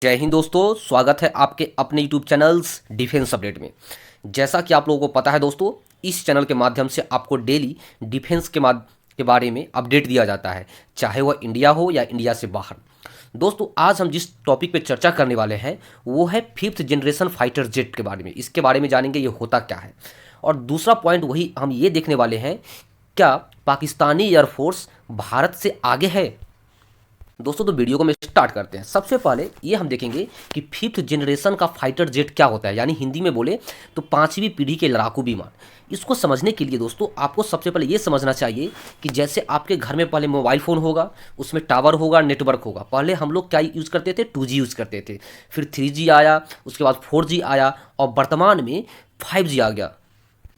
जय हिंद दोस्तों, स्वागत है आपके अपने यूट्यूब चैनल्स डिफेंस अपडेट में। जैसा कि आप लोगों को पता है दोस्तों, इस चैनल के माध्यम से आपको डेली डिफेंस के बारे में अपडेट दिया जाता है, चाहे वह इंडिया हो या इंडिया से बाहर। दोस्तों, आज हम जिस टॉपिक पे चर्चा करने वाले हैं वो है फिफ्थ जनरेशन फाइटर जेट के बारे में। इसके बारे में जानेंगे ये होता क्या है, और दूसरा पॉइंट वही हम ये देखने वाले हैं, क्या पाकिस्तानी एयरफोर्स भारत से आगे है। दोस्तों, तो वीडियो को मैं स्टार्ट करते हैं। सबसे पहले ये हम देखेंगे कि फिफ्थ जनरेशन का फाइटर जेट क्या होता है, यानी हिंदी में बोले तो पांचवी पीढ़ी के लड़ाकू विमान। इसको समझने के लिए दोस्तों आपको सबसे पहले ये समझना चाहिए कि जैसे आपके घर में पहले मोबाइल फ़ोन होगा, उसमें टावर होगा, नेटवर्क होगा। पहले हम लोग क्या यूज़ करते थे, 2G यूज़ करते थे, फिर 3G आया, उसके बाद 4G आया, और वर्तमान में 5G आ गया।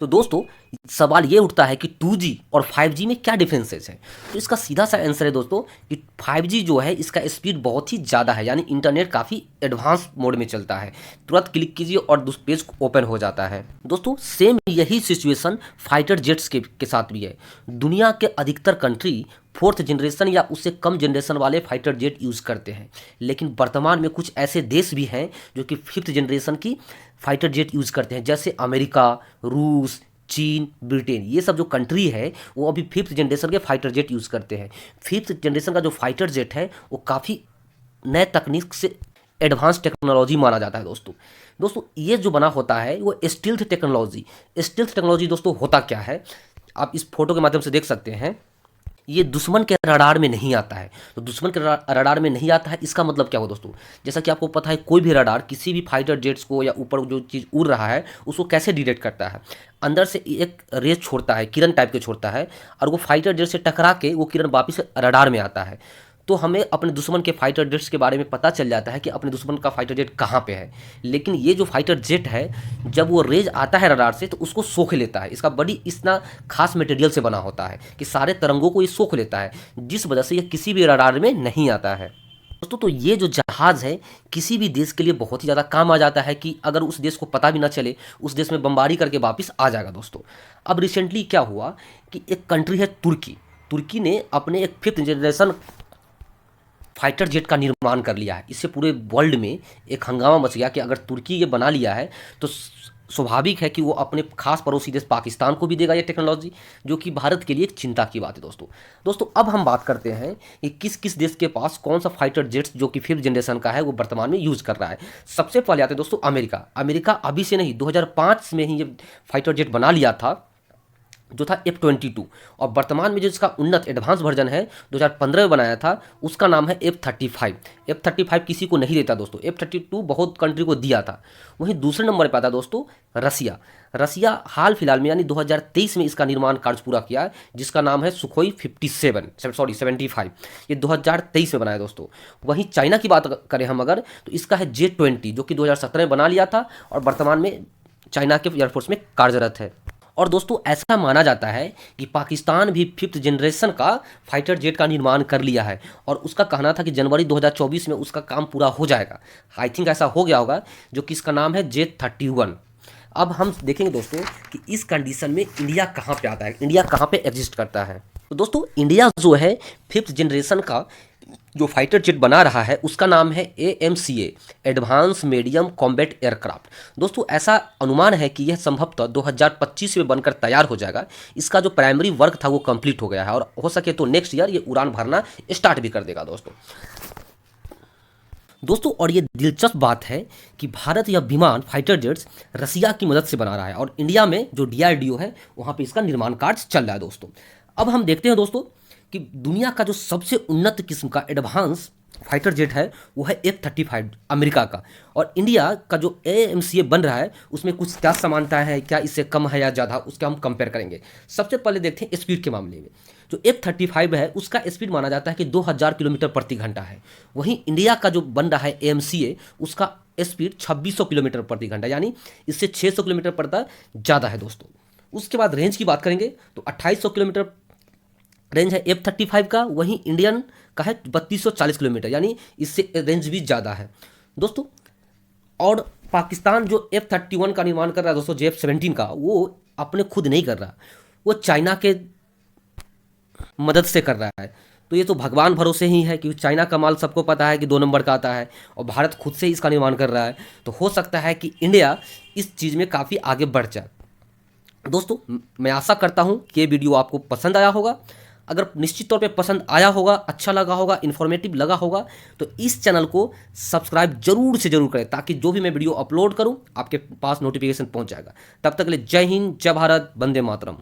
तो दोस्तों, सवाल ये उठता है कि 2G और 5G में क्या डिफरेंसेस है। तो इसका सीधा सा आंसर है दोस्तों कि 5G जो है इसका स्पीड बहुत ही ज़्यादा है, यानी इंटरनेट काफ़ी एडवांस मोड में चलता है। तुरंत क्लिक कीजिए और पेज ओपन हो जाता है। दोस्तों, सेम यही सिचुएशन फाइटर जेट्स के साथ भी है। दुनिया के अधिकतर कंट्री फोर्थ जनरेशन या उससे कम जनरेशन वाले फाइटर जेट यूज़ करते हैं, लेकिन वर्तमान में कुछ ऐसे देश भी हैं जो कि फिफ्थ जनरेशन की फाइटर जेट यूज़ करते हैं, जैसे अमेरिका, रूस, चीन, ब्रिटेन। ये सब जो कंट्री है वो अभी फिफ्थ जनरेशन के फाइटर जेट यूज़ करते हैं। फिफ्थ जनरेशन का जो फाइटर जेट है वो काफ़ी नए तकनीक से एडवांस टेक्नोलॉजी माना जाता है। दोस्तों ये जो बना होता है वो स्टील्थ टेक्नोलॉजी दोस्तों होता क्या है, आप इस फोटो के माध्यम से देख सकते हैं। ये दुश्मन के रडार में नहीं आता है। तो दुश्मन के रडार में नहीं आता है, इसका मतलब क्या हो दोस्तों, जैसा कि आपको पता है कोई भी रडार किसी भी फाइटर जेट्स को या ऊपर जो चीज़ उड़ रहा है उसको कैसे डिटेक्ट करता है, अंदर से एक रेस छोड़ता है, किरण टाइप के छोड़ता है, और वो फाइटर जेट से टकरा के वो किरण वापिस रडार में आता है। तो हमें अपने दुश्मन के फाइटर जेट्स के बारे में पता चल जाता है कि अपने दुश्मन का फाइटर जेट कहाँ पे है। लेकिन ये जो फाइटर जेट है, जब वो रेज आता है रडार से तो उसको सोख लेता है। इसका बॉडी इतना खास मटेरियल से बना होता है कि सारे तरंगों को ये सोख लेता है, जिस वजह से ये किसी भी रडार में नहीं आता है। दोस्तों, तो ये जो जहाज़ है किसी भी देश के लिए बहुत ही ज़्यादा काम आ जाता है कि अगर उस देश को पता भी ना चले, उस देश में बमबारी करके वापस आ जाएगा। दोस्तों, अब रिसेंटली क्या हुआ कि एक कंट्री है तुर्की। तुर्की ने अपने एक फिफ्थ जनरेशन फाइटर जेट का निर्माण कर लिया है। इससे पूरे वर्ल्ड में एक हंगामा मच गया कि अगर तुर्की ये बना लिया है तो स्वाभाविक है कि वो अपने खास पड़ोसी देश पाकिस्तान को भी देगा ये टेक्नोलॉजी, जो कि भारत के लिए एक चिंता की बात है। दोस्तों अब हम बात करते हैं कि किस किस देश के पास कौन सा फाइटर जेट्स जो कि फिफ्थ जनरेशन का है वो वर्तमान में यूज़ कर रहा है। सबसे पहले आते हैं दोस्तों अमेरिका अभी से नहीं, 2005 में ही ये फाइटर जेट बना लिया था, जो था F-22, और वर्तमान में जो इसका उन्नत एडवांस वर्जन है 2015 में बनाया था, उसका नाम है F-35। F-35 किसी को नहीं देता दोस्तों, F-32 बहुत कंट्री को दिया था। वहीं दूसरे नंबर पर आता है दोस्तों रसिया हाल फिलहाल में यानी 2023 में इसका निर्माण कार्य पूरा किया है, जिसका नाम है सुखोई 75। ये 2023 में बनाया दोस्तों। वहीं चाइना की बात करें हम अगर, तो इसका है J-20, जो कि 2017 में बना लिया था और वर्तमान में चाइना के एयरफोर्स में कार्यरत है। और दोस्तों ऐसा माना जाता है कि पाकिस्तान भी फिफ्थ जनरेशन का फाइटर जेट का निर्माण कर लिया है, और उसका कहना था कि जनवरी 2024 में उसका काम पूरा हो जाएगा। आई थिंक ऐसा हो गया होगा, जो कि इसका नाम है J-31। अब हम देखेंगे दोस्तों कि इस कंडीशन में इंडिया कहाँ पे आता है, इंडिया कहाँ पे एग्जिस्ट करता है। तो दोस्तों इंडिया जो है फिफ्थ जनरेशन का जो फाइटर जेट बना रहा है उसका नाम है AMCA, advance medium combat aircraft. दोस्तों ऐसा अनुमान है कि यह संभवतः 2025 में बनकर तैयार हो जाएगा। इसका जो प्राइमरी वर्क था वो कंप्लीट हो गया है, और हो सके तो नेक्स्ट ईयर ये उड़ान भरना स्टार्ट भी कर देगा दोस्तों। और ये दिलचस्प बात है कि भारत यह विमान फाइटर जेट्स रसिया की मदद से बना रहा है, और इंडिया में जो DRDO है वहाँ पे इसका निर्माण कार्य चल रहा है दोस्तों। अब हम देखते हैं दोस्तों कि दुनिया का जो सबसे उन्नत किस्म का एडवांस फाइटर जेट है वो है F-35 अमेरिका का, और इंडिया का जो AMCA बन रहा है उसमें कुछ क्या समानता है, क्या इससे कम है या ज़्यादा, उसका हम कंपेयर करेंगे। सबसे पहले देखते हैं स्पीड के मामले में। जो F-35 है उसका स्पीड माना जाता है कि 2000 किलोमीटर प्रति घंटा है। वहीं इंडिया का जो बन रहा है AMCA, उसका स्पीड 2600 किलोमीटर प्रति घंटा, यानी इससे 600 किलोमीटर प्रति ज़्यादा है दोस्तों। उसके बाद रेंज की बात करेंगे तो 2800 किलोमीटर रेंज है F-35 का, वहीं इंडियन का है 3240 किलोमीटर, यानी इससे रेंज भी ज़्यादा है दोस्तों। और पाकिस्तान जो F-31 का निर्माण कर रहा है दोस्तों, F-17 का, वो अपने खुद नहीं कर रहा, वो चाइना के मदद से कर रहा है। तो ये तो भगवान भरोसे ही है, क्योंकि चाइना का माल सबको पता है कि 2 नंबर का आता है और भारत खुद से ही इसका निर्माण कर रहा है। तो हो सकता है कि इंडिया इस चीज़ में काफ़ी आगे बढ़ जाए। दोस्तों, मैं आशा करता हूँ कि ये वीडियो आपको पसंद आया होगा। अगर निश्चित तौर पे पसंद आया होगा, अच्छा लगा होगा, इन्फॉर्मेटिव लगा होगा, तो इस चैनल को सब्सक्राइब जरूर से जरूर करें, ताकि जो भी मैं वीडियो अपलोड करूँ आपके पास नोटिफिकेशन पहुँच जाएगा। तब तक के लिए जय हिंद, जय भारत, वंदे मातरम।